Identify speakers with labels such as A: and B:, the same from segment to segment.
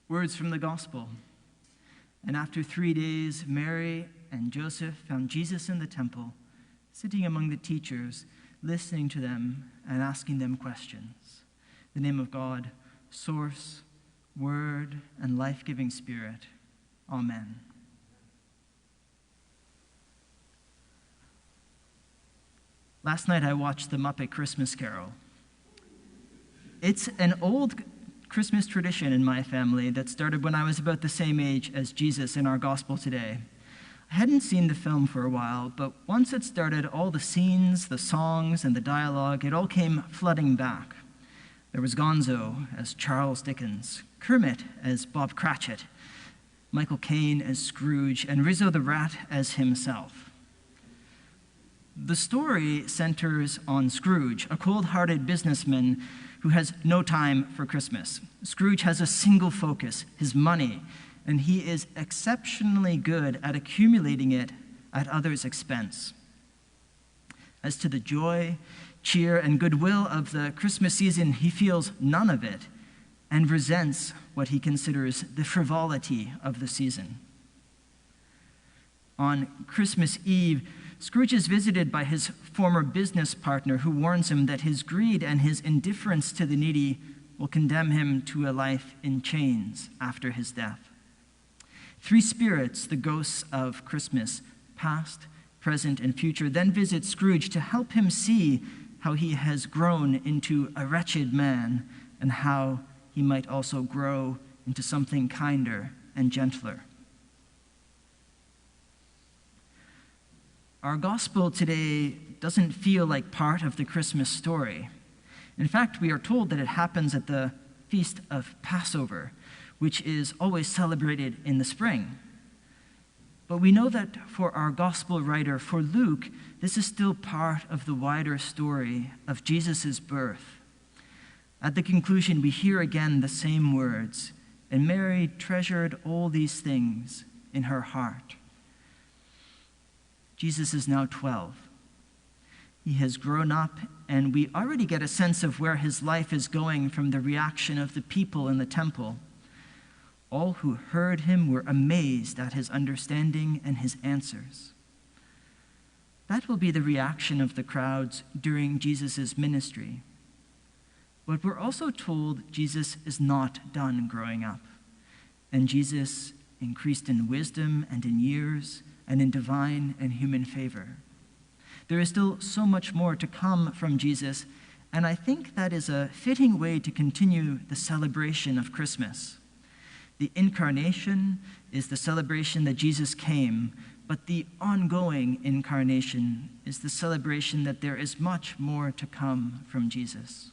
A: Words from the Gospel. And after 3 days, Mary and Joseph found Jesus in the temple, sitting among the teachers, listening to them and asking them questions. In the name of God, Source, Word, and life-giving Spirit. Amen. Last night I watched The Muppet Christmas Carol. It's an old Christmas tradition in my family that started when I was about the same age as Jesus in our gospel today. I hadn't seen the film for a while, but once it started, all the scenes, the songs, and the dialogue, it all came flooding back. There was Gonzo as Charles Dickens, Kermit as Bob Cratchit, Michael Caine as Scrooge, and Rizzo the Rat as himself. The story centers on Scrooge, a cold-hearted businessman who has no time for Christmas. Scrooge has a single focus, his money, and he is exceptionally good at accumulating it at others' expense. As to the joy, cheer, and goodwill of the Christmas season, he feels none of it and resents what he considers the frivolity of the season. On Christmas Eve, Scrooge is visited by his former business partner who warns him that his greed and his indifference to the needy will condemn him to a life in chains after his death. Three spirits, the ghosts of Christmas, past, present, and future, then visit Scrooge to help him see how he has grown into a wretched man and how he might also grow into something kinder and gentler. Our gospel today doesn't feel like part of the Christmas story. In fact, we are told that it happens at the Feast of Passover, which is always celebrated in the spring. But we know that for our gospel writer, for Luke, this is still part of the wider story of Jesus' birth. At the conclusion, we hear again the same words, "And Mary treasured all these things in her heart." Jesus is now 12. He has grown up, and we already get a sense of where his life is going from the reaction of the people in the temple. All who heard him were amazed at his understanding and his answers. That will be the reaction of the crowds during Jesus' ministry. But we're also told Jesus is not done growing up, and Jesus increased in wisdom and in years and in divine and human favor. There is still so much more to come from Jesus, and I think that is a fitting way to continue the celebration of Christmas. The incarnation is the celebration that Jesus came, but the ongoing incarnation is the celebration that there is much more to come from Jesus.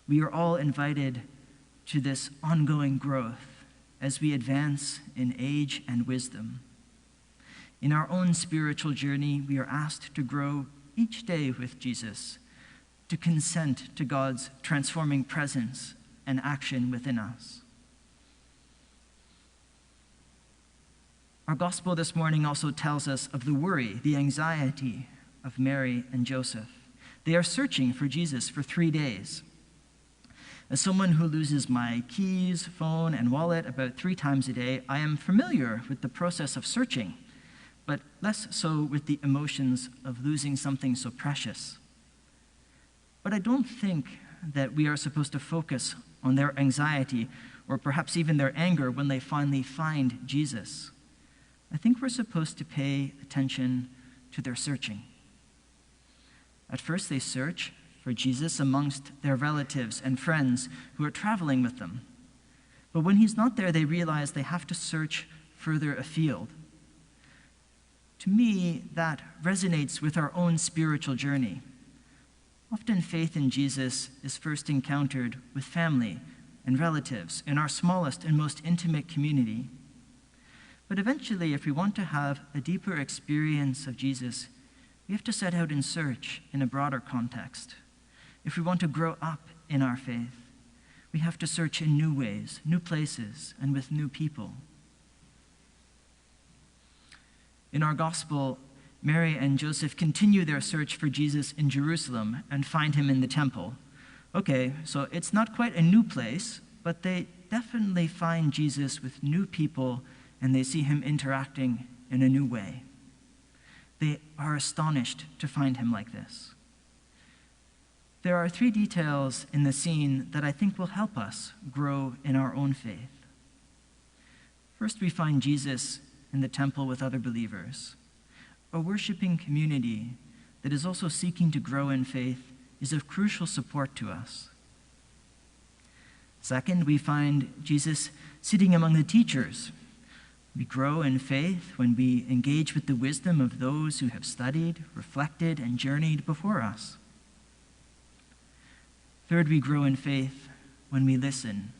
A: We are all invited to this ongoing growth as we advance in age and wisdom. In our own spiritual journey, we are asked to grow each day with Jesus, to consent to God's transforming presence and action within us. Our gospel this morning also tells us of the worry, the anxiety of Mary and Joseph. They are searching for Jesus for 3 days. As someone who loses my keys, phone, and wallet about 3 times a day, I am familiar with the process of searching, but less so with the emotions of losing something so precious. But I don't think that we are supposed to focus on their anxiety or perhaps even their anger when they finally find Jesus. I think we're supposed to pay attention to their searching. At first, they search for Jesus amongst their relatives and friends who are traveling with them. But when he's not there, they realize they have to search further afield. To me, that resonates with our own spiritual journey. Often faith in Jesus is first encountered with family and relatives in our smallest and most intimate community. But eventually, if we want to have a deeper experience of Jesus, we have to set out in search in a broader context. If we want to grow up in our faith, we have to search in new ways, new places, and with new people. In our gospel, Mary and Joseph continue their search for Jesus in Jerusalem and find him in the temple. Okay, so it's not quite a new place, but they definitely find Jesus with new people and they see him interacting in a new way. They are astonished to find him like this. There are 3 details in the scene that I think will help us grow in our own faith. First, we find Jesus in the temple with other believers. A worshiping community that is also seeking to grow in faith is of crucial support to us. Second, we find Jesus sitting among the teachers. We grow in faith when we engage with the wisdom of those who have studied, reflected, and journeyed before us. Third, we grow in faith when we listen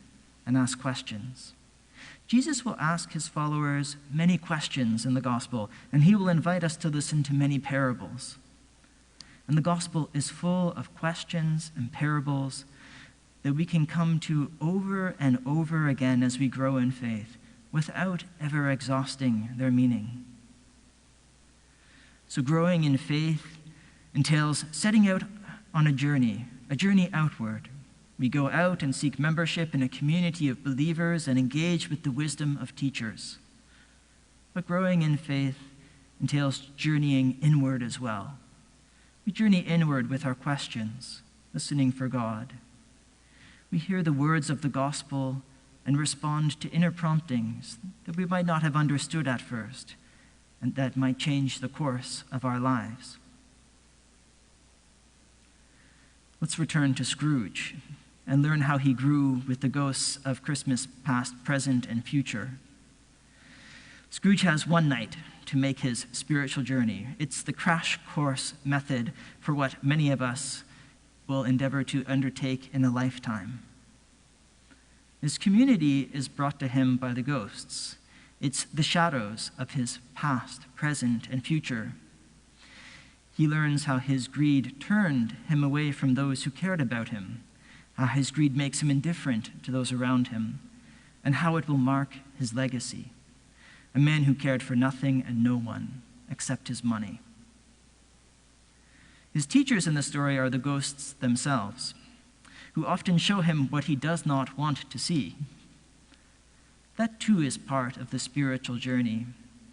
A: and ask questions. Jesus will ask his followers many questions in the gospel, and he will invite us to listen to many parables. And the gospel is full of questions and parables that we can come to over and over again as we grow in faith, without ever exhausting their meaning. So growing in faith entails setting out on a journey outward. We go out and seek membership in a community of believers and engage with the wisdom of teachers. But growing in faith entails journeying inward as well. We journey inward with our questions, listening for God. We hear the words of the gospel and respond to inner promptings that we might not have understood at first and that might change the course of our lives. Let's return to Scrooge and learn how he grew with the ghosts of Christmas past, present, and future. Scrooge has one night to make his spiritual journey. It's the crash course method for what many of us will endeavor to undertake in a lifetime. His community is brought to him by the ghosts. It's the shadows of his past, present, and future. He learns how his greed turned him away from those who cared about him, how his greed makes him indifferent to those around him, and how it will mark his legacy, a man who cared for nothing and no one except his money. His teachers in the story are the ghosts themselves, who often show him what he does not want to see. That too is part of the spiritual journey,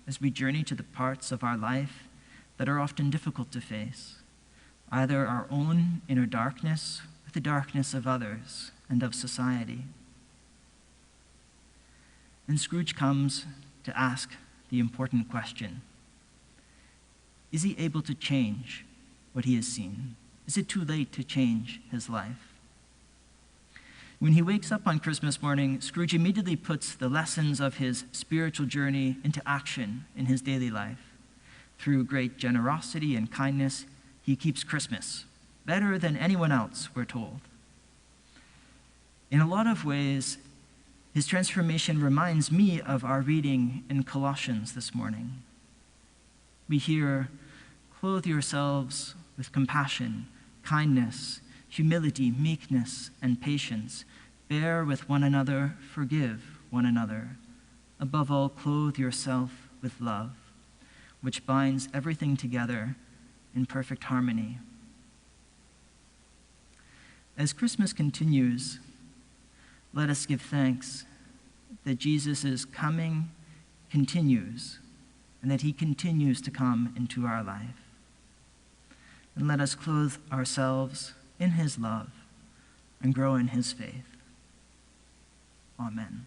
A: as we journey to the parts of our life that are often difficult to face, either our own inner darkness or the darkness of others and of society. And Scrooge comes to ask the important question: is he able to change what he has seen? Is it too late to change his life? When he wakes up on Christmas morning, Scrooge immediately puts the lessons of his spiritual journey into action in his daily life. Through great generosity and kindness, he keeps Christmas better than anyone else, we're told. In a lot of ways, his transformation reminds me of our reading in Colossians this morning. We hear, "Clothe yourselves with compassion, kindness, humility, meekness, and patience. Bear with one another, forgive one another. Above all, clothe yourself with love, which binds everything together in perfect harmony." As Christmas continues, let us give thanks that Jesus' coming continues and that he continues to come into our life. And let us clothe ourselves in his love and grow in his faith. Amen.